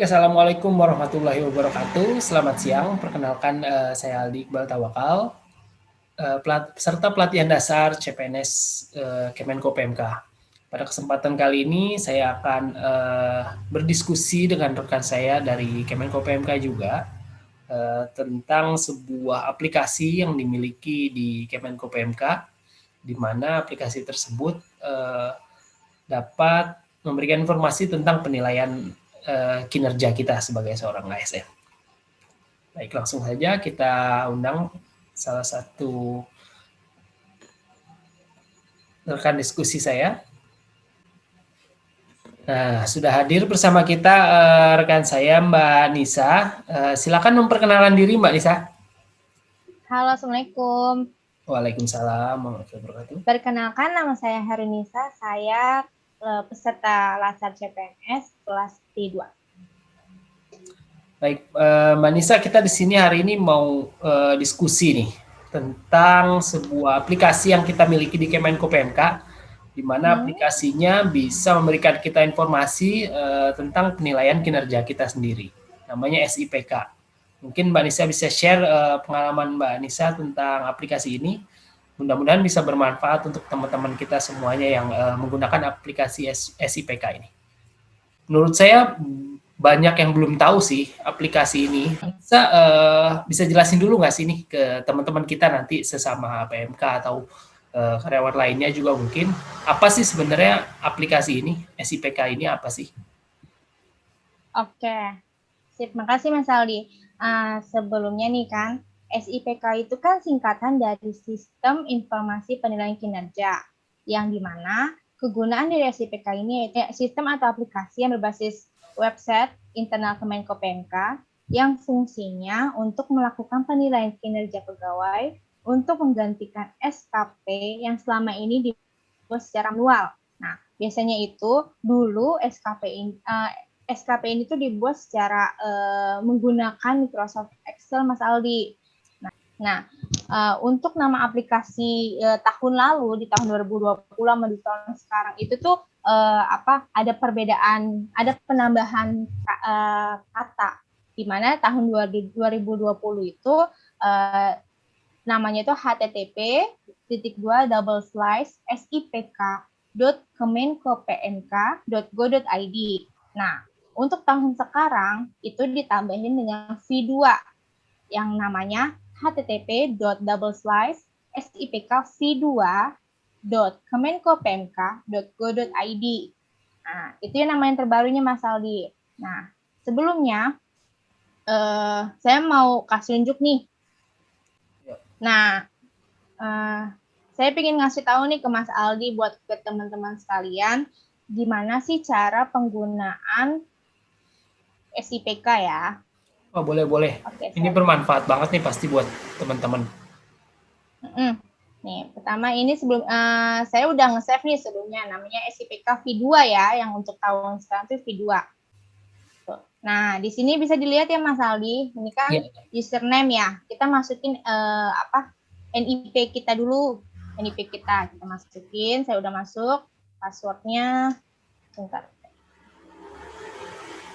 Baik, Assalamualaikum warahmatullahi wabarakatuh. Selamat siang, perkenalkan saya Aldi Iqbal Tawakal, peserta pelatihan dasar CPNS Kemenko PMK. Pada kesempatan kali ini saya akan berdiskusi dengan rekan saya dari Kemenko PMK juga tentang sebuah aplikasi yang dimiliki di Kemenko PMK, di mana aplikasi tersebut dapat memberikan informasi tentang penilaian kinerja kita sebagai seorang ASN. Baik, langsung saja kita undang salah satu rekan diskusi saya. Nah, sudah hadir bersama kita rekan saya Mbak Nisa. Silakan memperkenalkan diri Mbak Nisa. Halo, Assalamualaikum. Waalaikumsalam warahmatullahi wabarakatuh. Perkenalkan, nama saya Harunisa. Saya peserta Lasar CPNS kelas T2. Baik, Mbak Nisa, kita di sini hari ini mau diskusi nih tentang sebuah aplikasi yang kita miliki di Kemenko PMK, di mana aplikasinya bisa memberikan kita informasi tentang penilaian kinerja kita sendiri. Namanya SIPK. Mungkin Mbak Nisa bisa share pengalaman Mbak Nisa tentang aplikasi ini. Mudah-mudahan bisa bermanfaat untuk teman-teman kita semuanya yang menggunakan aplikasi SIPK ini. Menurut saya banyak yang belum tahu sih aplikasi ini. Bisa jelasin dulu nggak sih nih ke teman-teman kita nanti sesama PMK atau karyawan lainnya juga mungkin, apa sih sebenarnya aplikasi ini, SIPK ini apa sih? Oke, sip. Makasih Mas Aldi. Sebelumnya nih kan, SIPK itu kan singkatan dari Sistem Informasi Penilaian Kinerja, yang dimana kegunaan dari SIPK ini sistem atau aplikasi yang berbasis website internal Kemenko PMK yang fungsinya untuk melakukan penilaian kinerja pegawai untuk menggantikan SKP yang selama ini dibuat secara manual. Nah, biasanya itu dulu SKP ini tuh dibuat secara menggunakan Microsoft Excel, Mas Aldi. Nah, untuk nama aplikasi tahun lalu di tahun 2020 sama di tahun sekarang itu tuh ada perbedaan, ada penambahan kata, di mana tahun 2020 itu namanya itu http://sipk.kemenkopmk.go.id. Nah, untuk tahun sekarang itu ditambahin dengan V2 yang namanya http://sipkv2.kemenkopmk.go.id. Nah, itu yang namanya terbarunya Mas Aldi. Nah, sebelumnya saya mau kasih unjuk nih. Nah, saya ingin ngasih tahu nih ke Mas Aldi buat ke teman-teman sekalian, gimana sih cara penggunaan SIPK ya. Oh, boleh. Oke, ini bermanfaat banget nih pasti buat teman-teman. Nih, pertama ini sebelum saya udah nge-save nih sebelumnya, namanya SIPK V2 ya, yang untuk tahun sekarang itu V2. Nah, di sini bisa dilihat ya Mas Aldi, ini kan username ya. Kita masukin NIP kita dulu, NIP kita masukin. Saya udah masuk, passwordnya, bentar.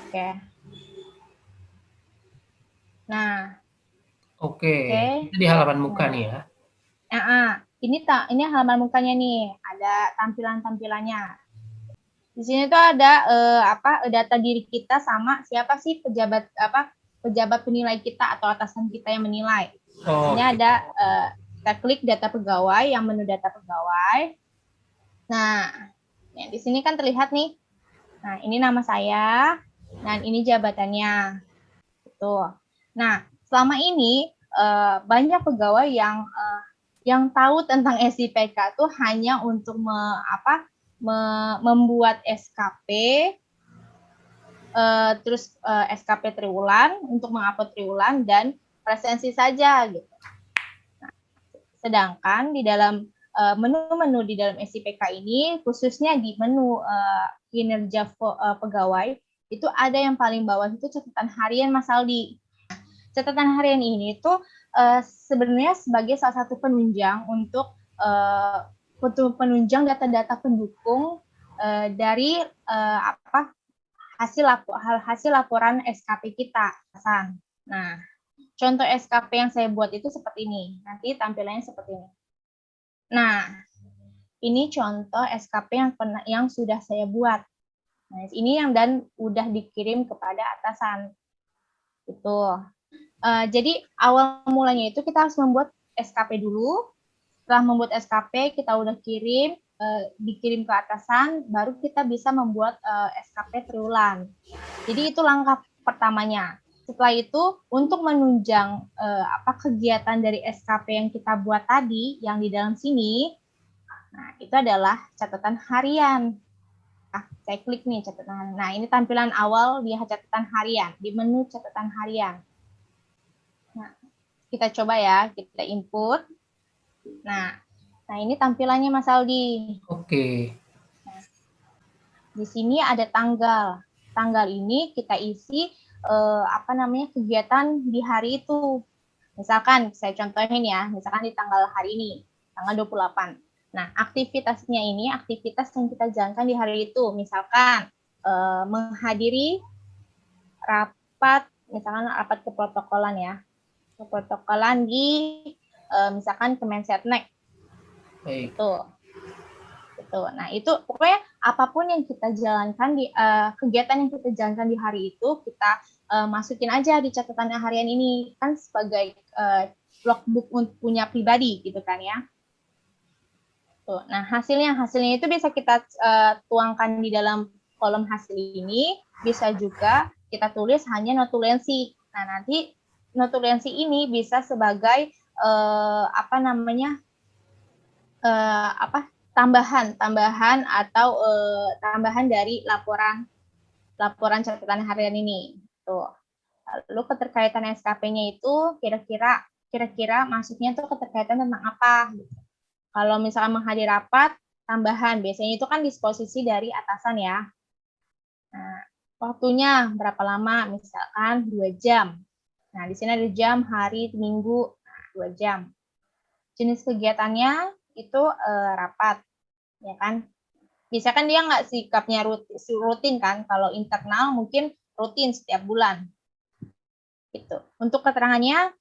Oke. Nah. Oke. Itu di halaman muka nih ya. Ini halaman mukanya nih, ada tampilan-tampilannya. Di sini tuh ada data diri kita sama siapa sih pejabat penilai kita atau atasan kita yang menilai. Ini ada kita klik data pegawai, yang menu data pegawai. Nah, ya, di sini kan terlihat nih. Nah, ini nama saya dan ini jabatannya. Tuh. Nah, selama ini banyak pegawai yang tahu tentang SIPK tuh hanya untuk membuat SKP, terus SKP triwulan untuk mengupload triwulan dan presensi saja gitu. Nah, sedangkan di dalam menu-menu di dalam SIPK ini, khususnya di menu kinerja pegawai, itu ada yang paling bawah itu catatan harian Mas Aldi. Catatan harian ini tuh sebenarnya sebagai salah satu penunjang untuk penunjang data-data pendukung dari hasil laporan SKP kita. Nah, contoh SKP yang saya buat itu seperti ini. Nanti tampilannya seperti ini. Nah, ini contoh SKP yang sudah saya buat. Nah, ini yang dan udah dikirim kepada atasan. Itu. Jadi awal mulanya itu kita harus membuat SKP dulu. Setelah membuat SKP, kita udah dikirim ke atasan, baru kita bisa membuat SKP triwulan. Jadi itu langkah pertamanya. Setelah itu, untuk menunjang kegiatan dari SKP yang kita buat tadi, yang di dalam sini, nah itu adalah catatan harian. Nah, saya klik nih catatan harian. Nah, ini tampilan awal di catatan harian, di menu catatan harian. Nah, kita coba ya, kita input. Nah ini tampilannya Mas Aldi. Oke. Nah, di sini ada tanggal. Tanggal ini kita isi kegiatan di hari itu. Misalkan saya contohin ya, misalkan di tanggal hari ini, tanggal 28. Nah, aktivitasnya ini aktivitas yang kita jalankan di hari itu. Misalkan menghadiri rapat, misalkan rapat keprotokolan ya. Keprotokolan di misalkan Kemensetnek. Baik. Itu. Nah, itu pokoknya apapun yang kita jalankan di kegiatan yang kita jalankan di hari itu, kita masukin aja di catatan harian ini, kan sebagai logbook untuk punya pribadi gitu kan ya. Tuh. Nah, hasilnya itu bisa kita tuangkan di dalam kolom hasil ini, bisa juga kita tulis hanya notulensi. Nah, nanti notulensi ini bisa sebagai tambahan atau tambahan dari laporan catatan harian ini. Tuh. Lalu keterkaitan SKP-nya itu kira-kira masuknya tuh keterkaitan tentang apa? Gitu. Kalau misalkan menghadiri rapat, tambahan biasanya itu kan disposisi dari atasan ya. Nah, waktunya berapa lama? Misalkan 2 jam. Nah, di sini ada jam, hari, minggu, 2 jam. Jenis kegiatannya itu rapat, ya kan? Bisa kan dia nggak sikapnya rutin kan? Kalau internal mungkin rutin setiap bulan. Gitu. Untuk keterangannya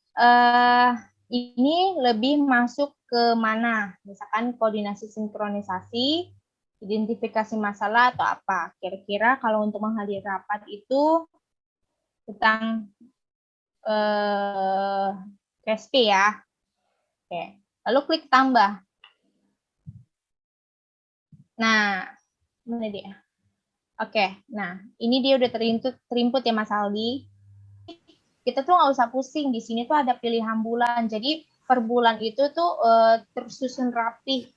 ini lebih masuk ke mana? Misalkan koordinasi sinkronisasi, identifikasi masalah atau apa? Kira-kira kalau untuk menghadiri rapat itu tentang KSP ya. Oke. Lalu klik tambah. Nah, mana dia? Oke, nah ini dia udah terinput ya Mas Aldi. Kita tuh nggak usah pusing, di sini tuh ada pilihan bulan. Jadi per bulan itu tuh tersusun rapi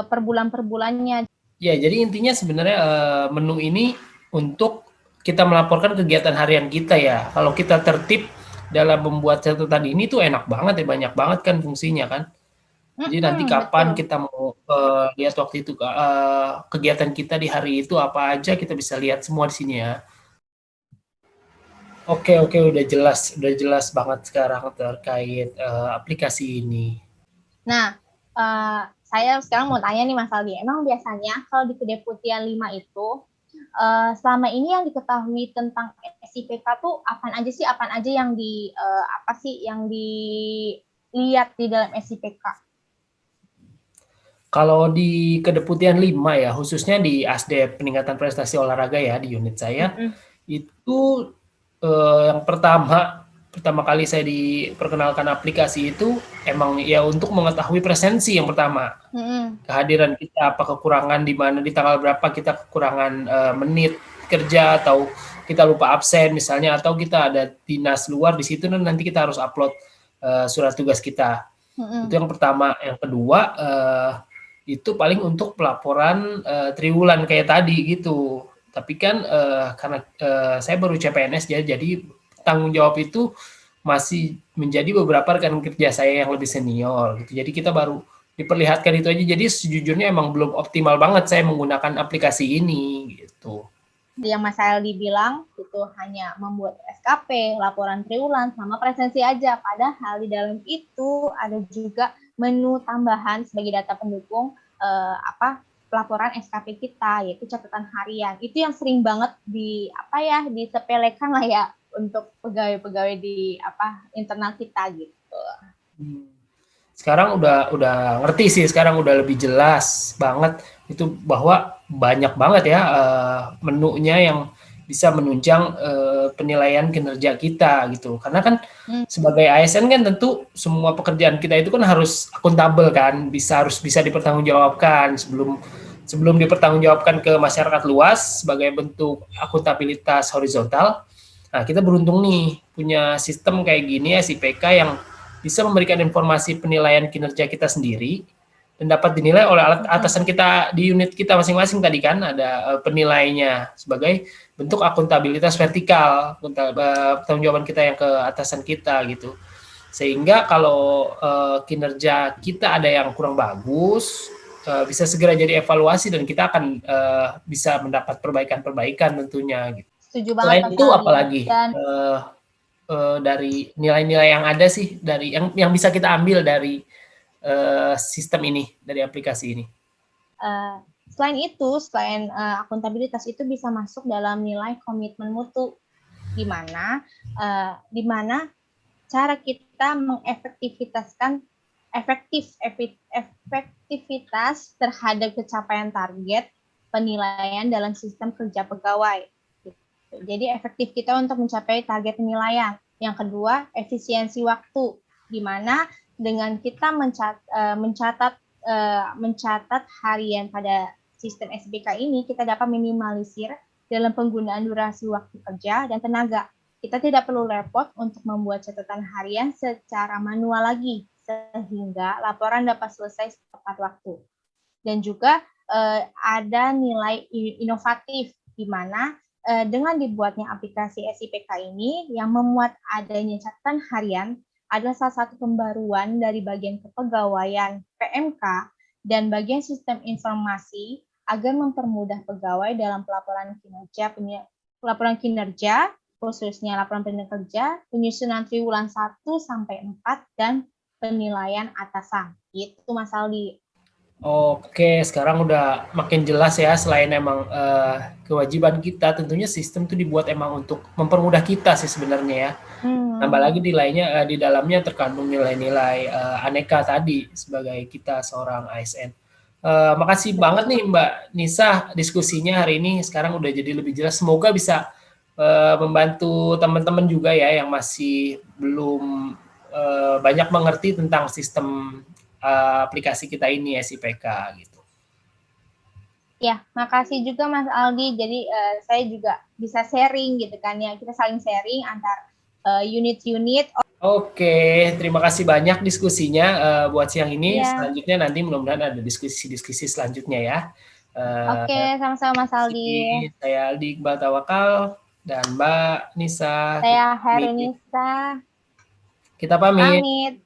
per bulan-bulannya. Ya, jadi intinya sebenarnya menu ini untuk kita melaporkan kegiatan harian kita ya. Kalau kita tertib dalam membuat catatan ini tuh enak banget ya, banyak banget kan fungsinya kan. Jadi nanti kapan Betul. kita mau lihat waktu itu kegiatan kita di hari itu apa aja kita bisa lihat semua di sini ya. Oke, udah jelas banget sekarang terkait aplikasi ini. Nah, saya sekarang mau tanya nih Mas Aldi, emang biasanya kalau di Kedeputian 5 itu selama ini yang diketahui tentang SIPK tuh apaan aja yang dilihat di dalam SIPK? Kalau di Kedeputian 5 ya, khususnya di ASDEP peningkatan prestasi olahraga ya di unit saya, itu yang pertama kali saya diperkenalkan aplikasi itu emang ya untuk mengetahui presensi yang pertama. Kehadiran kita, apa kekurangan di mana di tanggal berapa kita kekurangan menit kerja atau kita lupa absen misalnya atau kita ada dinas luar di situ nanti kita harus upload surat tugas kita. Itu yang pertama. Yang kedua itu paling untuk pelaporan triwulan kayak tadi gitu. Tapi kan karena saya baru CPNS ya, jadi tanggung jawab itu masih menjadi beberapa rekan kerja saya yang lebih senior gitu. Jadi kita baru diperlihatkan itu aja. Jadi sejujurnya emang belum optimal banget saya menggunakan aplikasi ini gitu. Yang Mas Aldi bilang itu hanya membuat SKP, laporan triwulan, sama presensi aja. Padahal di dalam itu ada juga menu tambahan sebagai data pendukung pelaporan SKP kita, yaitu catatan harian. Itu yang sering banget disepelekan lah ya untuk pegawai-pegawai di internal kita gitu. Sekarang udah ngerti sih, sekarang udah lebih jelas banget itu bahwa banyak banget ya menunya yang bisa menunjang penilaian kinerja kita gitu. Karena kan sebagai ASN kan tentu semua pekerjaan kita itu kan harus akuntabel kan, harus bisa dipertanggungjawabkan sebelum dipertanggungjawabkan ke masyarakat luas sebagai bentuk akuntabilitas horizontal. Nah, kita beruntung nih punya sistem kayak gini ya, SIPK yang bisa memberikan informasi penilaian kinerja kita sendiri dan dapat dinilai oleh atasan kita di unit kita masing-masing. Tadi kan ada penilainya sebagai bentuk akuntabilitas vertikal, pertanggungjawaban kita yang ke atasan kita gitu. Sehingga kalau kinerja kita ada yang kurang bagus, bisa segera jadi evaluasi dan kita akan bisa mendapat perbaikan-perbaikan tentunya gitu. Setuju banget. Selain itu apalagi dari nilai-nilai yang ada sih, dari yang bisa kita ambil dari sistem ini, dari aplikasi ini? Selain itu, selain akuntabilitas itu bisa masuk dalam nilai komitmen mutu, di mana cara kita mengefektivitaskan efektivitas terhadap pencapaian target penilaian dalam sistem kerja pegawai. Jadi efektif kita untuk mencapai target penilaian. Yang kedua, efisiensi waktu, di mana dengan kita mencatat harian pada sistem SIPK ini, kita dapat minimalisir dalam penggunaan durasi waktu kerja dan tenaga. Kita tidak perlu repot untuk membuat catatan harian secara manual lagi, sehingga laporan dapat selesai tepat waktu. Dan juga ada nilai inovatif, di mana dengan dibuatnya aplikasi SIPK ini yang memuat adanya catatan harian adalah salah satu pembaruan dari bagian kepegawaian PMK dan bagian sistem informasi agar mempermudah pegawai dalam pelaporan kinerja, khususnya laporan kinerja, penyusunan triwulan 1 sampai 4 dan penilaian atasan. Itu Mas Aldi. Oke, sekarang udah makin jelas ya. Selain emang kewajiban kita, tentunya sistem itu dibuat emang untuk mempermudah kita sih sebenarnya ya. Tambah lagi nilainya di dalamnya terkandung nilai-nilai aneka tadi sebagai kita seorang ASN. Makasih banget nih Mbak Nisa diskusinya hari ini. Sekarang udah jadi lebih jelas. Semoga bisa membantu teman-teman juga ya yang masih belum banyak mengerti tentang sistem aplikasi kita ini SIPK gitu. Ya, makasih juga Mas Aldi. Jadi saya juga bisa sharing gitu kan ya. Kita saling sharing antar unit-unit. Oke, terima kasih banyak diskusinya buat siang ini. Selanjutnya nanti mudah-mudahan ada diskusi-diskusi selanjutnya ya. Oke, sama-sama Mas Aldi. Saya Aldi Iqbal Tawakal dan Mbak Nisa. Saya Heru Nisa. Kita pamit.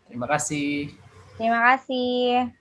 Terima kasih. Terima kasih.